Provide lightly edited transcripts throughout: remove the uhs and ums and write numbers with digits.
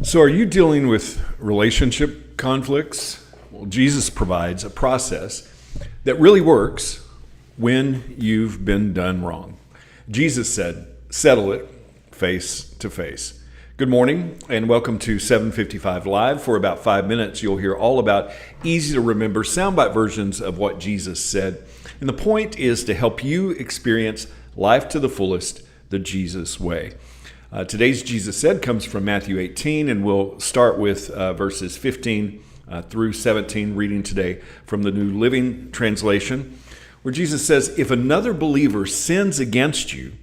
So are you dealing with relationship conflicts? Well, Jesus provides a process that really works when you've been done wrong. Jesus said, settle it face to face. Good morning and welcome to 755 Live. For about 5 minutes, you'll hear all about easy to remember soundbite versions of what Jesus said. And the point is to help you experience life to the fullest, the Jesus way. Today's Jesus Said comes from Matthew 18, and we'll start with verses 15 through 17, reading today from the New Living Translation, where Jesus says, if another believer sins against you,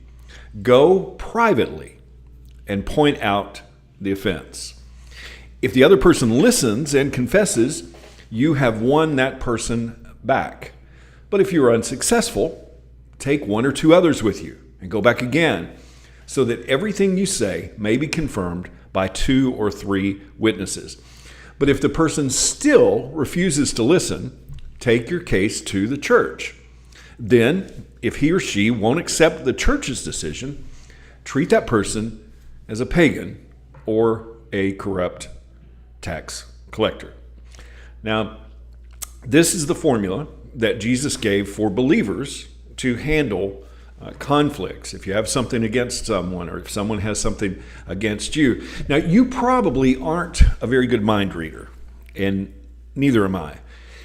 go privately and point out the offense. If the other person listens and confesses, you have won that person back. But if you are unsuccessful, take one or two others with you and go back again, so that everything you say may be confirmed by 2 or 3 witnesses. But if the person still refuses to listen, take your case to the church. Then, if he or she won't accept the church's decision, treat that person as a pagan or a corrupt tax collector. Now, this is the formula that Jesus gave for believers to handle conflicts. If you have something against someone, or if someone has something against you. Now, you probably aren't a very good mind reader, and neither am I.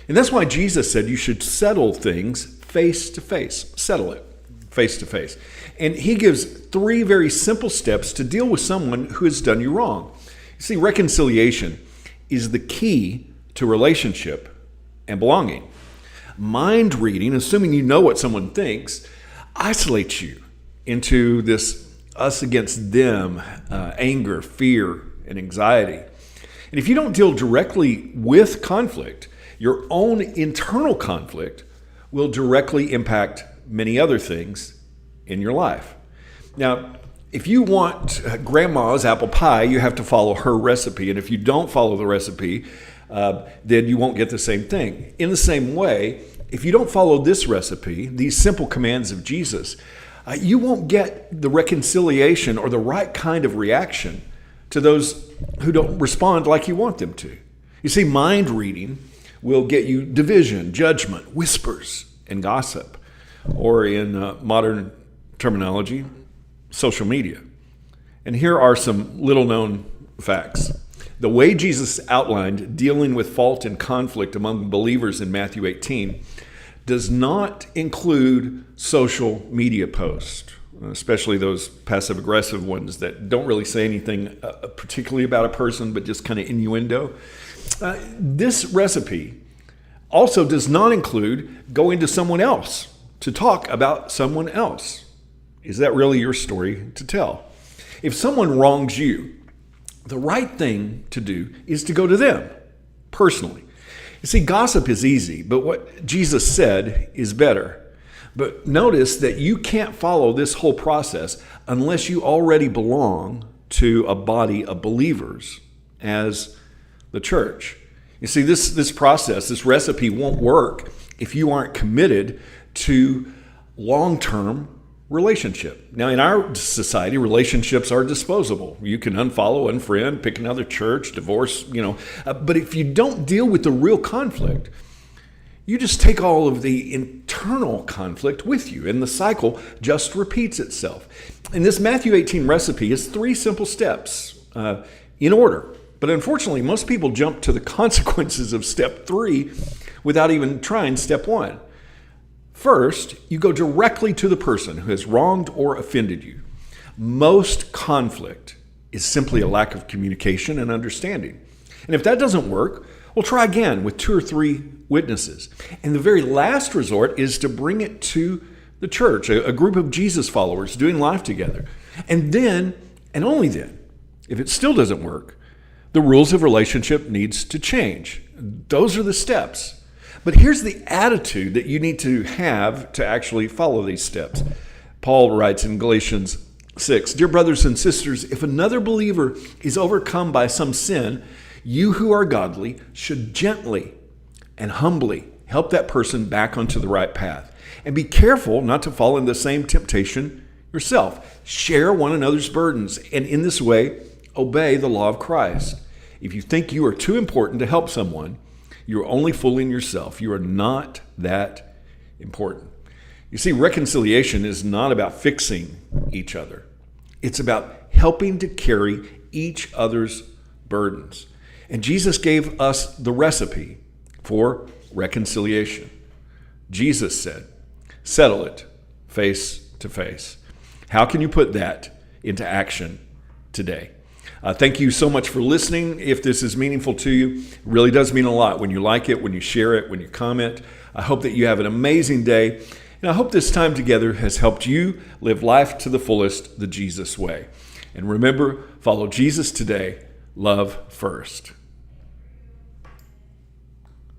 And that's why Jesus said you should settle things face to face. Settle it face to face. And he gives 3 very simple steps to deal with someone who has done you wrong. You see, reconciliation is the key to relationship and belonging. Mind reading, assuming you know what someone thinks, isolates you into this us against them, anger, fear, and anxiety. And if you don't deal directly with conflict, your own internal conflict will directly impact many other things in your life. Now, if you want grandma's apple pie, you have to follow her recipe. And if you don't follow the recipe, then you won't get the same thing. In the same way, if you don't follow this recipe, these simple commands of Jesus, you won't get the reconciliation or the right kind of reaction to those who don't respond like you want them to. You see, mind reading will get you division, judgment, whispers, and gossip, or in modern terminology, social media. And here are some little-known facts. The way Jesus outlined dealing with fault and conflict among believers in Matthew 18 does not include social media posts, especially those passive-aggressive ones that don't really say anything particularly about a person, but just kind of innuendo. This recipe also does not include going to someone else to talk about someone else. Is that really your story to tell? If someone wrongs you, the right thing to do is to go to them personally. You see, gossip is easy, but what Jesus said is better. But notice that you can't follow this whole process unless you already belong to a body of believers as the church. You see, this process, this recipe won't work if you aren't committed to long-term relationship. Now, in our society, relationships are disposable. You can unfollow, unfriend, pick another church, divorce, but if you don't deal with the real conflict, you just take all of the internal conflict with you, and the cycle just repeats itself. And this Matthew 18 recipe is 3 simple steps in order. But unfortunately, most people jump to the consequences of step 3 without even trying step 1. First, you go directly to the person who has wronged or offended you. Most conflict is simply a lack of communication and understanding. And if that doesn't work, we'll try again with 2 or 3 witnesses. And the very last resort is to bring it to the church, a group of Jesus followers doing life together. And then, and only then, if it still doesn't work, the rules of relationship needs to change. Those are the steps. But here's the attitude that you need to have to actually follow these steps. Paul writes in Galatians 6, Dear brothers and sisters, if another believer is overcome by some sin, you who are godly should gently and humbly help that person back onto the right path. And be careful not to fall in the same temptation yourself. Share one another's burdens, and in this way, obey the law of Christ. If you think you are too important to help someone, you are only fooling yourself. You are not that important. You see, reconciliation is not about fixing each other. It's about helping to carry each other's burdens. And Jesus gave us the recipe for reconciliation. Jesus said, settle it face to face. How can you put that into action today? Thank you so much for listening. If this is meaningful to you, it really does mean a lot when you like it, when you share it, when you comment. I hope that you have an amazing day. And I hope this time together has helped you live life to the fullest the Jesus way. And remember, follow Jesus today. Love first.